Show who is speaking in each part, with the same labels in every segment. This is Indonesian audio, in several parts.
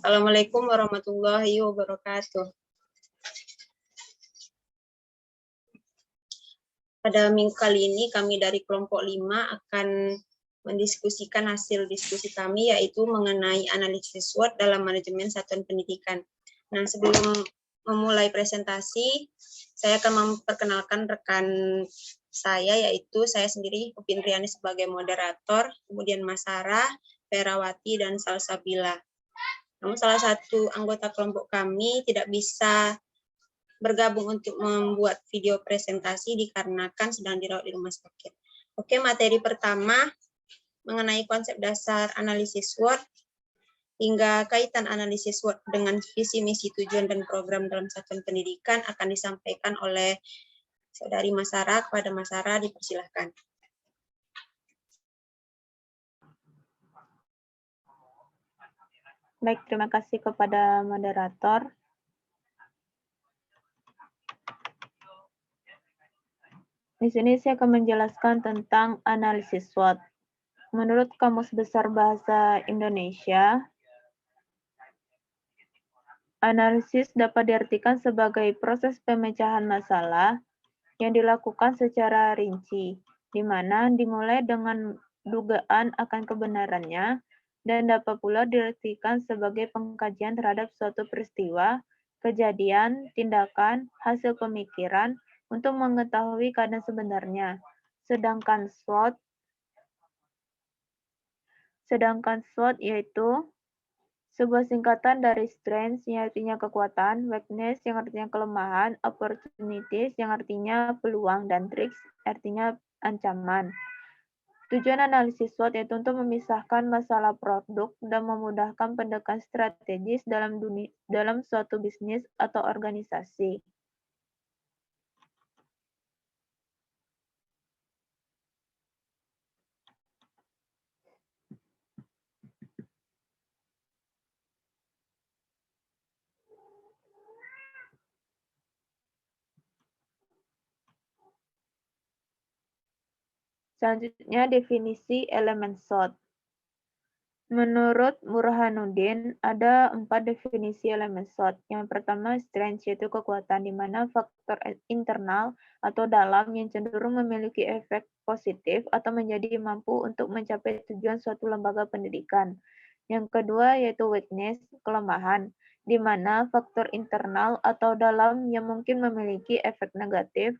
Speaker 1: Assalamualaikum warahmatullahi wabarakatuh. Pada minggu kali ini kami dari kelompok 5 akan mendiskusikan hasil diskusi kami, yaitu mengenai analisis SWOT dalam manajemen satuan pendidikan. Nah, sebelum memulai presentasi, saya akan memperkenalkan rekan saya, yaitu saya sendiri, Upin Riani sebagai moderator, kemudian Mas Sarah, Ferawati, dan Salsabila. Namun salah satu anggota kelompok kami tidak bisa bergabung untuk membuat video presentasi dikarenakan sedang dirawat di rumah sakit. Oke, materi pertama mengenai konsep dasar analisis SWOT hingga kaitan analisis SWOT dengan visi, misi, tujuan, dan program dalam satuan pendidikan akan disampaikan oleh Saudari Masara. Kepada Masara dipersilahkan.
Speaker 2: Baik, terima kasih kepada moderator. Di sini saya akan menjelaskan tentang analisis SWOT. Menurut Kamus Besar Bahasa Indonesia, analisis dapat diartikan sebagai proses pemecahan masalah yang dilakukan secara rinci, di mana dimulai dengan dugaan akan kebenarannya dan dapat pula diartikan sebagai pengkajian terhadap suatu peristiwa, kejadian, tindakan, hasil pemikiran untuk mengetahui keadaan sebenarnya. Sedangkan SWOT yaitu sebuah singkatan dari strengths yang artinya kekuatan, weakness yang artinya kelemahan, opportunities yang artinya peluang, dan tricks artinya ancaman. Tujuan analisis SWOT yaitu untuk memisahkan masalah produk dan memudahkan pendekatan strategis dalam suatu bisnis atau organisasi. Selanjutnya, definisi elemen SWOT. Menurut Burhanuddin, ada 4 definisi elemen SWOT. Yang pertama, strength, yaitu kekuatan, di mana faktor internal atau dalam yang cenderung memiliki efek positif atau menjadi mampu untuk mencapai tujuan suatu lembaga pendidikan. Yang kedua, yaitu weakness, kelemahan, di mana faktor internal atau dalam yang mungkin memiliki efek negatif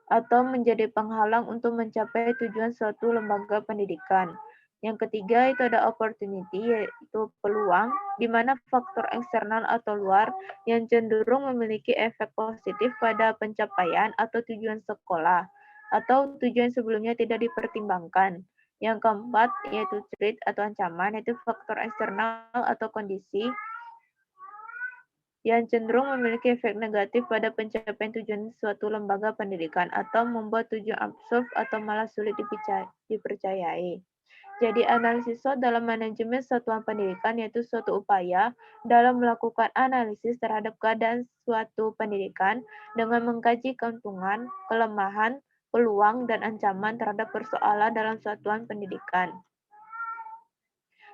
Speaker 2: atau menjadi penghalang untuk mencapai tujuan suatu lembaga pendidikan. Yang ketiga itu ada opportunity, yaitu peluang, di mana faktor eksternal atau luar yang cenderung memiliki efek positif pada pencapaian atau tujuan sekolah, atau tujuan sebelumnya tidak dipertimbangkan. Yang keempat yaitu threat atau ancaman, yaitu faktor eksternal atau kondisi yang cenderung memiliki efek negatif pada pencapaian tujuan suatu lembaga pendidikan atau membuat tujuan absurd atau malah sulit dipercayai. Jadi analisis SWOT dalam manajemen satuan pendidikan yaitu suatu upaya dalam melakukan analisis terhadap keadaan suatu pendidikan dengan mengkaji keuntungan, kelemahan, peluang, dan ancaman terhadap persoalan dalam satuan pendidikan.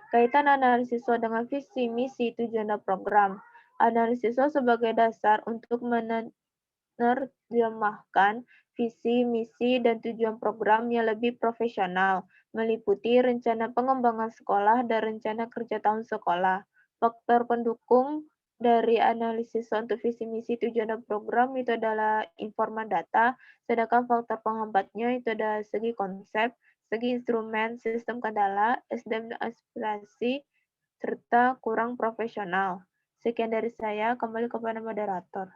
Speaker 2: Kaitan analisis SWOT dengan visi, misi, tujuan, dan program. Analisis SWOT sebagai dasar untuk menerjemahkan visi, misi, dan tujuan program yang lebih profesional, meliputi rencana pengembangan sekolah dan rencana kerja tahun sekolah. Faktor pendukung dari analisis SWOT untuk visi, misi, tujuan, dan program itu adalah informan data, sedangkan faktor penghambatnya itu ada segi konsep, segi instrumen, sistem kendala, SDM dan aspirasi, serta kurang profesional. Sekian dari saya, kembali kepada moderator.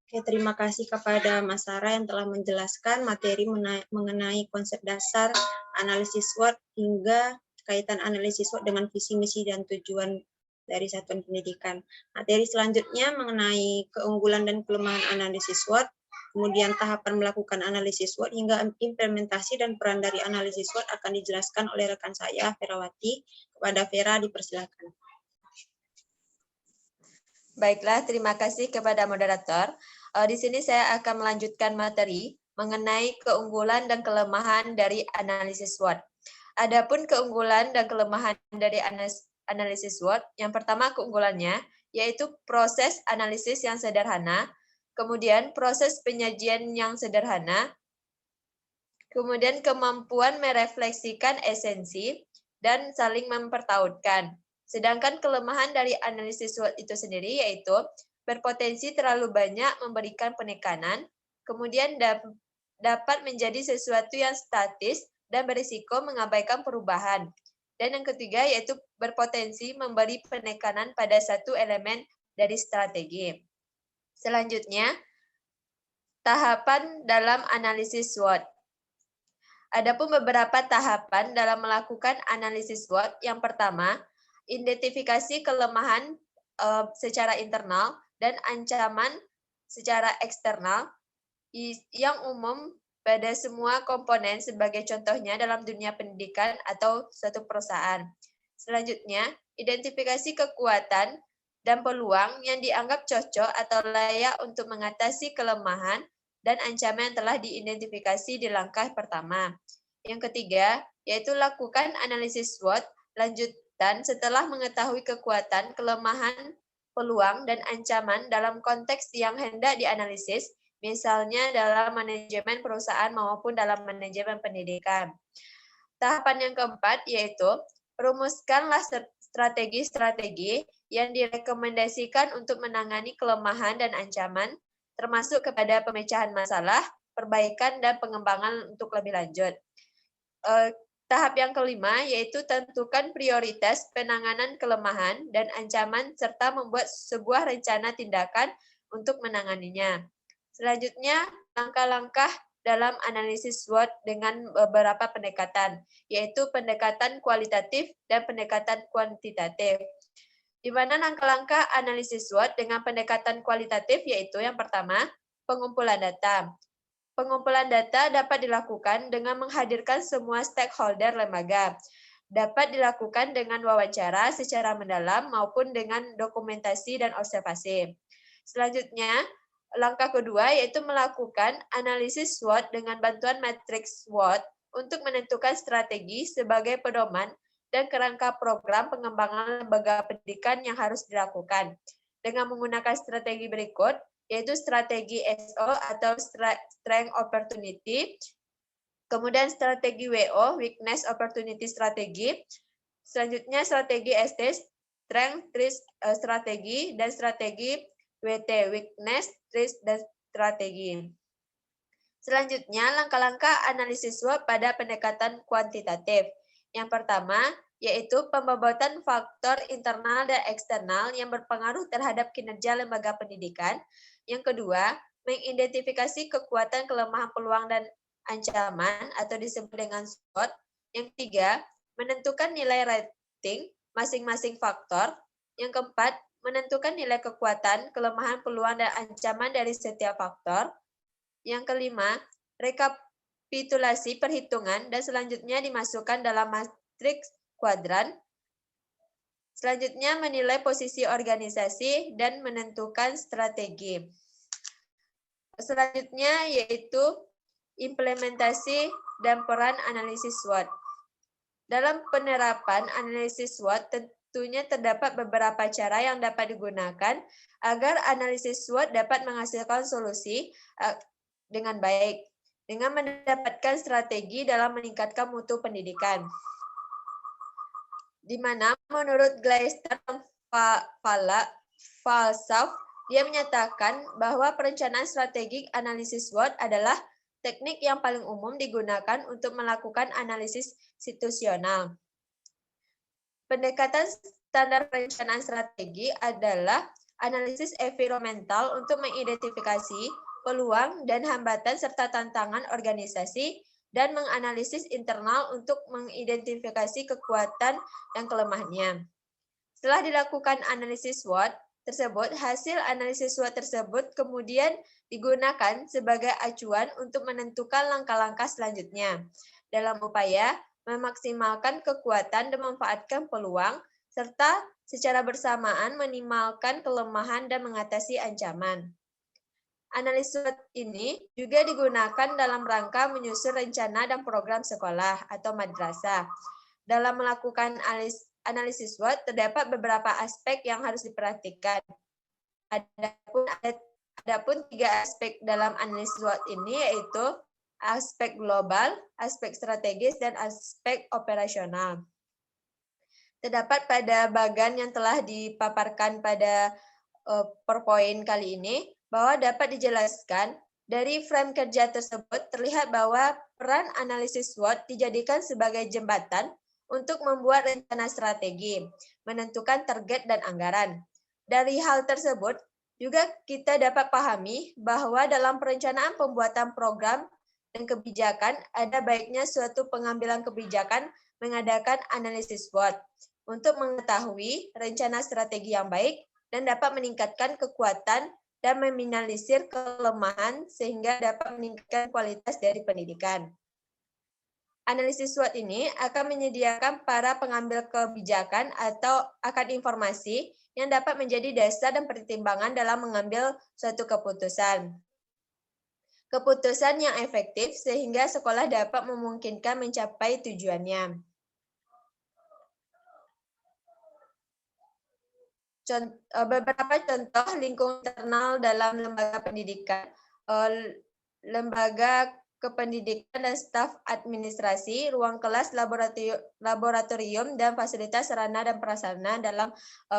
Speaker 1: Oke, terima kasih kepada Mas Sarah yang telah menjelaskan materi mengenai konsep dasar analisis SWOT hingga kaitan analisis SWOT dengan visi, misi, dan tujuan dari satuan pendidikan. Materi selanjutnya mengenai keunggulan dan kelemahan analisis SWOT, kemudian tahapan melakukan analisis SWOT hingga implementasi dan peran dari analisis SWOT akan dijelaskan oleh rekan saya, Ferawati. Kepada Vera, dipersilakan.
Speaker 3: Baiklah, terima kasih kepada moderator. Di sini saya akan melanjutkan materi mengenai keunggulan dan kelemahan dari analisis SWOT. Adapun keunggulan dan kelemahan dari analisis SWOT, yang pertama keunggulannya yaitu proses analisis yang sederhana, kemudian proses penyajian yang sederhana, kemudian kemampuan merefleksikan esensi, dan saling mempertautkan. Sedangkan kelemahan dari analisis SWOT itu sendiri yaitu berpotensi terlalu banyak memberikan penekanan, kemudian dapat menjadi sesuatu yang statis dan berisiko mengabaikan perubahan. Dan yang ketiga yaitu berpotensi memberi penekanan pada satu elemen dari strategi. Selanjutnya, tahapan dalam analisis SWOT. Adapun beberapa tahapan dalam melakukan analisis SWOT. Yang pertama, identifikasi kelemahan secara internal dan ancaman secara eksternal yang umum pada semua komponen sebagai contohnya dalam dunia pendidikan atau suatu perusahaan. Selanjutnya, identifikasi kekuatan dan peluang yang dianggap cocok atau layak untuk mengatasi kelemahan dan ancaman yang telah diidentifikasi di langkah pertama. Yang ketiga, yaitu lakukan analisis SWOT lanjutan setelah mengetahui kekuatan, kelemahan, peluang, dan ancaman dalam konteks yang hendak dianalisis, misalnya dalam manajemen perusahaan maupun dalam manajemen pendidikan. Tahapan yang keempat yaitu rumuskanlah strategi-strategi yang direkomendasikan untuk menangani kelemahan dan ancaman, termasuk kepada pemecahan masalah, perbaikan, dan pengembangan untuk lebih lanjut. Tahap yang kelima yaitu tentukan prioritas penanganan kelemahan dan ancaman serta membuat sebuah rencana tindakan untuk menanganinya. Selanjutnya, langkah-langkah dalam analisis SWOT dengan beberapa pendekatan, yaitu pendekatan kualitatif dan pendekatan kuantitatif. Di mana langkah-langkah analisis SWOT dengan pendekatan kualitatif yaitu yang pertama, pengumpulan data. Pengumpulan data dapat dilakukan dengan menghadirkan semua stakeholder lembaga. Dapat dilakukan dengan wawancara secara mendalam maupun dengan dokumentasi dan observasi. Selanjutnya, langkah kedua yaitu melakukan analisis SWOT dengan bantuan matriks SWOT untuk menentukan strategi sebagai pedoman dan kerangka program pengembangan lembaga pendidikan yang harus dilakukan. Dengan menggunakan strategi berikut, yaitu strategi SO atau Strength Opportunity, kemudian strategi WO, Weakness Opportunity Strategi, selanjutnya strategi ST, Strength Strategi, dan strategi WT, Weakness dan Strategi. Selanjutnya, langkah-langkah analisis SWOT pada pendekatan kuantitatif. Yang pertama, yaitu pembobotan faktor internal dan eksternal yang berpengaruh terhadap kinerja lembaga pendidikan. Yang kedua, mengidentifikasi kekuatan, kelemahan, peluang, dan ancaman atau disebut dengan SWOT. Yang ketiga, menentukan nilai rating masing-masing faktor. Yang keempat, menentukan nilai kekuatan, kelemahan, peluang, dan ancaman dari setiap faktor. Yang kelima, rekapitulasi perhitungan dan selanjutnya dimasukkan dalam matriks kuadran. Selanjutnya, menilai posisi organisasi dan menentukan strategi. Selanjutnya, yaitu implementasi dan peran analisis SWOT. Dalam penerapan analisis SWOT, tentunya terdapat beberapa cara yang dapat digunakan agar analisis SWOT dapat menghasilkan solusi dengan baik, dengan mendapatkan strategi dalam meningkatkan mutu pendidikan. Di mana menurut Gleister dan Falsaff, dia menyatakan bahwa perencanaan strategi analisis SWOT adalah teknik yang paling umum digunakan untuk melakukan analisis situasional. Pendekatan standar perencanaan strategi adalah analisis environmental untuk mengidentifikasi peluang dan hambatan serta tantangan organisasi dan menganalisis internal untuk mengidentifikasi kekuatan dan kelemahannya. Setelah dilakukan analisis SWOT tersebut, hasil analisis SWOT tersebut kemudian digunakan sebagai acuan untuk menentukan langkah-langkah selanjutnya dalam upaya memaksimalkan kekuatan dan memanfaatkan peluang, serta secara bersamaan minimalkan kelemahan dan mengatasi ancaman. Analisis SWOT ini juga digunakan dalam rangka menyusun rencana dan program sekolah atau madrasah. Dalam melakukan analisis SWOT, terdapat beberapa aspek yang harus diperhatikan. Adapun 3 aspek dalam analisis SWOT ini yaitu aspek global, aspek strategis, dan aspek operasional. Terdapat pada bagan yang telah dipaparkan pada PowerPoint kali ini, bahwa dapat dijelaskan dari frame kerja tersebut terlihat bahwa peran analisis SWOT dijadikan sebagai jembatan untuk membuat rencana strategi, menentukan target dan anggaran. Dari hal tersebut, juga kita dapat pahami bahwa dalam perencanaan pembuatan program dan kebijakan, ada baiknya suatu pengambilan kebijakan mengadakan analisis SWOT untuk mengetahui rencana strategi yang baik dan dapat meningkatkan kekuatan dan meminimalisir kelemahan sehingga dapat meningkatkan kualitas dari pendidikan. Analisis SWOT ini akan menyediakan para pengambil kebijakan atau akan informasi yang dapat menjadi dasar dan pertimbangan dalam mengambil suatu keputusan. Keputusan yang efektif sehingga sekolah dapat memungkinkan mencapai tujuannya. Beberapa contoh lingkungan internal dalam lembaga pendidikan, lembaga kependidikan dan staf administrasi, ruang kelas, laboratorium, dan fasilitas sarana dan prasarana dalam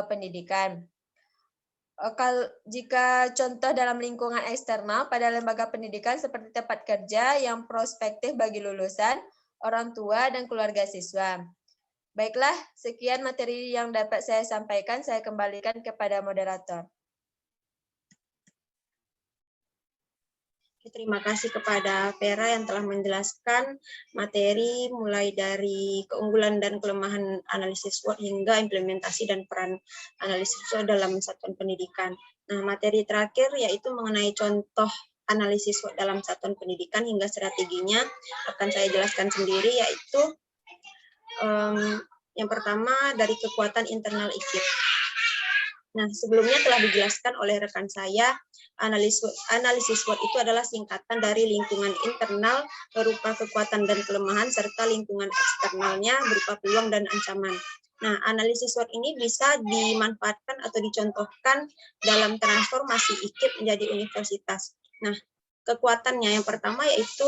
Speaker 3: pendidikan. Jika contoh dalam lingkungan eksternal pada lembaga pendidikan seperti tempat kerja yang prospektif bagi lulusan, orang tua, dan keluarga siswa. Baiklah, sekian materi yang dapat saya sampaikan. Saya kembalikan kepada moderator.
Speaker 1: Terima kasih kepada Vera yang telah menjelaskan materi mulai dari keunggulan dan kelemahan analisis SWOT hingga implementasi dan peran analisis SWOT dalam satuan pendidikan. Nah, materi terakhir yaitu mengenai contoh analisis SWOT dalam satuan pendidikan hingga strateginya akan saya jelaskan sendiri, yaitu yang pertama dari kekuatan internal IKIP. Nah, sebelumnya telah dijelaskan oleh rekan saya, analisis SWOT itu adalah singkatan dari lingkungan internal berupa kekuatan dan kelemahan, serta lingkungan eksternalnya berupa peluang dan ancaman. Nah, analisis SWOT ini bisa dimanfaatkan atau dicontohkan dalam transformasi IKIP menjadi universitas. Nah, kekuatannya yang pertama yaitu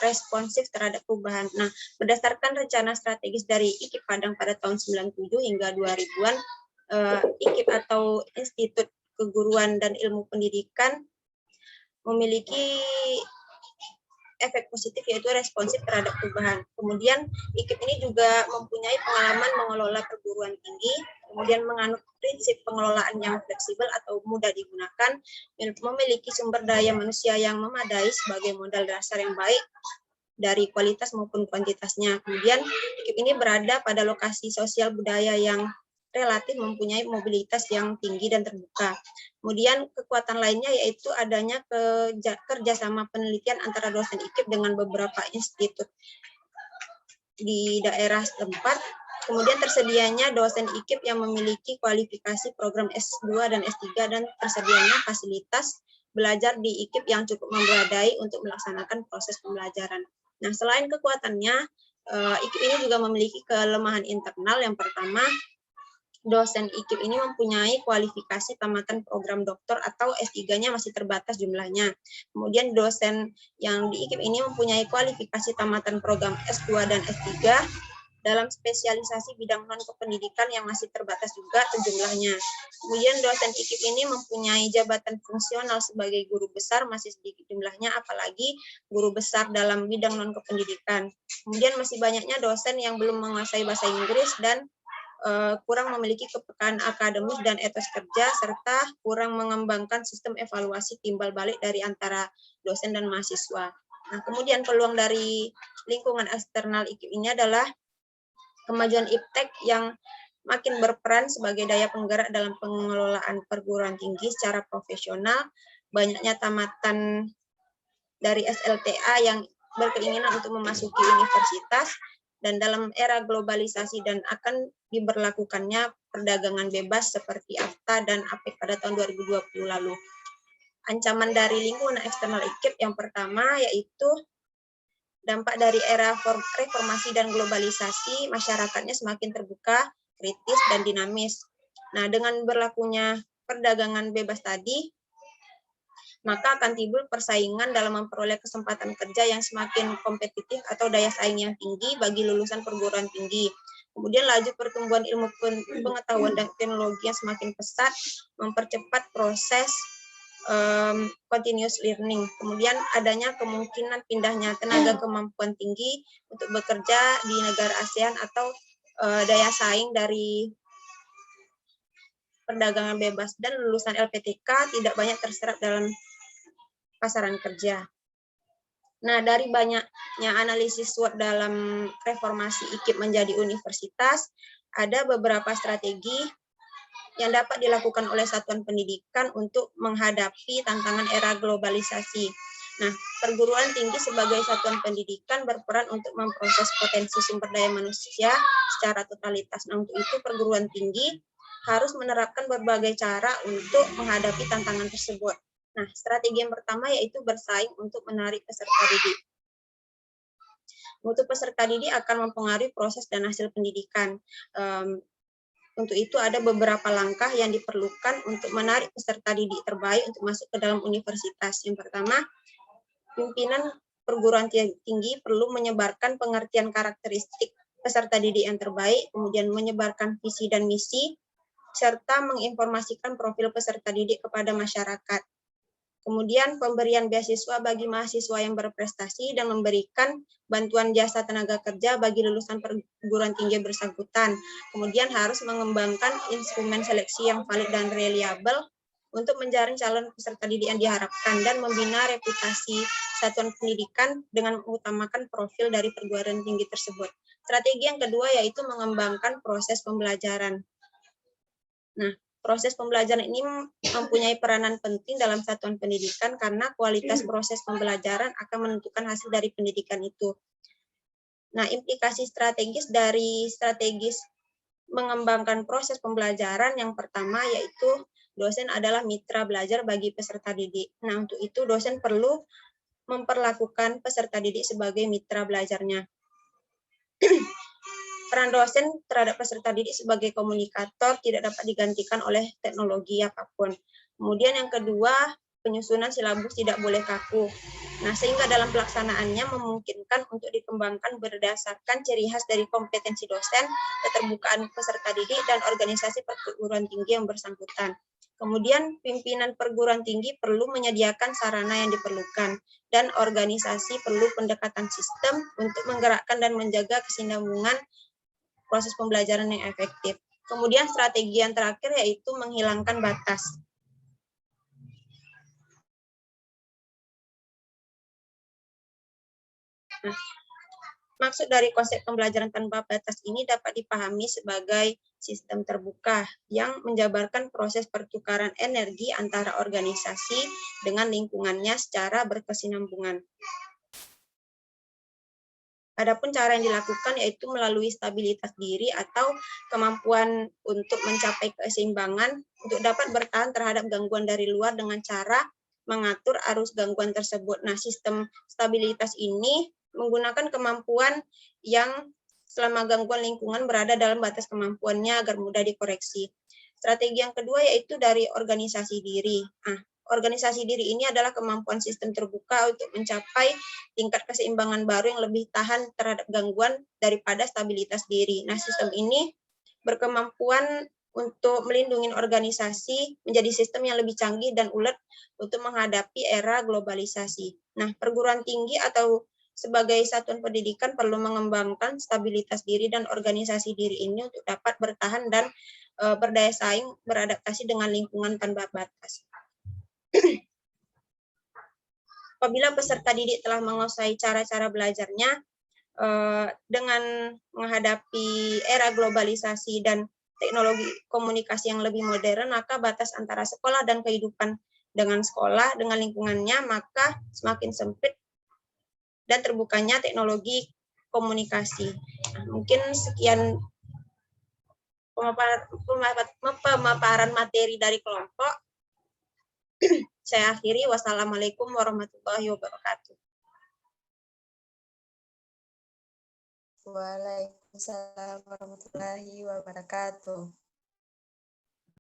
Speaker 1: responsif terhadap perubahan. Nah, berdasarkan rencana strategis dari IKIP Padang pada tahun 97 hingga 2000-an, IKIP atau Institut Keguruan dan Ilmu Pendidikan memiliki efek positif yaitu responsif terhadap perubahan. Kemudian IKIP ini juga mempunyai pengalaman mengelola perguruan tinggi, kemudian menganut prinsip pengelolaan yang fleksibel atau mudah digunakan, memiliki sumber daya manusia yang memadai sebagai modal dasar yang baik dari kualitas maupun kuantitasnya. Kemudian IKIP ini berada pada lokasi sosial budaya yang relatif mempunyai mobilitas yang tinggi dan terbuka. Kemudian kekuatan lainnya yaitu adanya kerjasama penelitian antara dosen IKIP dengan beberapa institut di daerah setempat. Kemudian tersedianya dosen IKIP yang memiliki kualifikasi program S2 dan S3 dan tersedianya fasilitas belajar di IKIP yang cukup memadai untuk melaksanakan proses pembelajaran. Nah, selain kekuatannya, IKIP ini juga memiliki kelemahan internal. Yang pertama, dosen IKIP ini mempunyai kualifikasi tamatan program doktor atau S3-nya masih terbatas jumlahnya. Kemudian dosen yang di IKIP ini mempunyai kualifikasi tamatan program S2 dan S3 dalam spesialisasi bidang non-kependidikan yang masih terbatas juga jumlahnya. Kemudian dosen IKIP ini mempunyai jabatan fungsional sebagai guru besar masih sedikit jumlahnya, apalagi guru besar dalam bidang non-kependidikan. Kemudian masih banyaknya dosen yang belum menguasai bahasa Inggris dan kurang memiliki kepekaan akademis dan etos kerja, serta kurang mengembangkan sistem evaluasi timbal balik dari antara dosen dan mahasiswa. Nah, kemudian peluang dari lingkungan eksternal IKIP ini adalah kemajuan IPTEK yang makin berperan sebagai daya penggerak dalam pengelolaan perguruan tinggi secara profesional, banyaknya tamatan dari SLTA yang berkeinginan untuk memasuki universitas, dan dalam era globalisasi dan akan diberlakukannya perdagangan bebas seperti AFTA dan APEC pada tahun 2020 lalu. ancaman dari lingkungan eksternal IKIP yang pertama yaitu dampak dari era reformasi dan globalisasi, masyarakatnya semakin terbuka, kritis, dan dinamis. Nah, dengan berlakunya perdagangan bebas tadi, maka akan timbul persaingan dalam memperoleh kesempatan kerja yang semakin kompetitif atau daya saing yang tinggi bagi lulusan perguruan tinggi. Kemudian laju pertumbuhan ilmu pengetahuan dan teknologi yang semakin pesat, mempercepat proses continuous learning. Kemudian adanya kemungkinan pindahnya tenaga kemampuan tinggi untuk bekerja di negara ASEAN atau daya saing dari perdagangan bebas, dan lulusan LPTK tidak banyak terserap dalam pasaran kerja. Nah, dari banyaknya analisis SWOT dalam reformasi IKIP menjadi universitas, ada beberapa strategi yang dapat dilakukan oleh satuan pendidikan untuk menghadapi tantangan era globalisasi. Nah, perguruan tinggi sebagai satuan pendidikan berperan untuk memproses potensi sumber daya manusia secara totalitas. Nah, untuk itu perguruan tinggi harus menerapkan berbagai cara untuk menghadapi tantangan tersebut. Nah, strategi yang pertama yaitu bersaing untuk menarik peserta didik. Mutu peserta didik akan mempengaruhi proses dan hasil pendidikan. Untuk itu ada beberapa langkah yang diperlukan untuk menarik peserta didik terbaik untuk masuk ke dalam universitas. Yang pertama, pimpinan perguruan tinggi perlu menyebarkan pengertian karakteristik peserta didik yang terbaik, kemudian menyebarkan visi dan misi, serta menginformasikan profil peserta didik kepada masyarakat. Kemudian pemberian beasiswa bagi mahasiswa yang berprestasi dan memberikan bantuan jasa tenaga kerja bagi lulusan perguruan tinggi bersangkutan. Kemudian harus mengembangkan instrumen seleksi yang valid dan reliable untuk menjaring calon peserta didik yang diharapkan dan membina reputasi satuan pendidikan dengan mengutamakan profil dari perguruan tinggi tersebut. Strategi yang kedua yaitu mengembangkan proses pembelajaran. Nah, proses pembelajaran ini mempunyai peranan penting dalam satuan pendidikan karena kualitas proses pembelajaran akan menentukan hasil dari pendidikan itu. Nah, implikasi strategis dari mengembangkan proses pembelajaran yang pertama yaitu dosen adalah mitra belajar bagi peserta didik. Nah, untuk itu dosen perlu memperlakukan peserta didik sebagai mitra belajarnya. Peran dosen terhadap peserta didik sebagai komunikator tidak dapat digantikan oleh teknologi apapun. Kemudian yang kedua, penyusunan silabus tidak boleh kaku. Nah, sehingga dalam pelaksanaannya memungkinkan untuk dikembangkan berdasarkan ciri khas dari kompetensi dosen, keterbukaan peserta didik, dan organisasi perguruan tinggi yang bersangkutan. Kemudian pimpinan perguruan tinggi perlu menyediakan sarana yang diperlukan, dan organisasi perlu pendekatan sistem untuk menggerakkan dan menjaga kesinambungan proses pembelajaran yang efektif. Kemudian strategi yang terakhir yaitu menghilangkan batas. Nah, maksud dari konsep pembelajaran tanpa batas ini dapat dipahami sebagai sistem terbuka yang menjabarkan proses pertukaran energi antara organisasi dengan lingkungannya secara berkesinambungan. Adapun cara yang dilakukan yaitu melalui stabilitas diri atau kemampuan untuk mencapai keseimbangan untuk dapat bertahan terhadap gangguan dari luar dengan cara mengatur arus gangguan tersebut. Nah, sistem stabilitas ini menggunakan kemampuan yang selama gangguan lingkungan berada dalam batas kemampuannya agar mudah dikoreksi. Strategi yang kedua yaitu dari organisasi diri. Nah, organisasi diri ini adalah kemampuan sistem terbuka untuk mencapai tingkat keseimbangan baru yang lebih tahan terhadap gangguan daripada stabilitas diri. Nah, sistem ini berkemampuan untuk melindungi organisasi menjadi sistem yang lebih canggih dan ulet untuk menghadapi era globalisasi. Nah, perguruan tinggi atau sebagai satuan pendidikan perlu mengembangkan stabilitas diri dan organisasi diri ini untuk dapat bertahan dan berdaya saing beradaptasi dengan lingkungan tanpa batas. Apabila peserta didik telah menguasai cara-cara belajarnya dengan menghadapi era globalisasi dan teknologi komunikasi yang lebih modern, maka batas antara sekolah dan kehidupan dengan sekolah, dengan lingkungannya, maka semakin sempit dan terbukanya teknologi komunikasi. Nah, mungkin sekian pemaparan materi dari kelompok. Saya akhiri. Wassalamualaikum warahmatullahi wabarakatuh.
Speaker 3: Waalaikumsalam warahmatullahi wabarakatuh.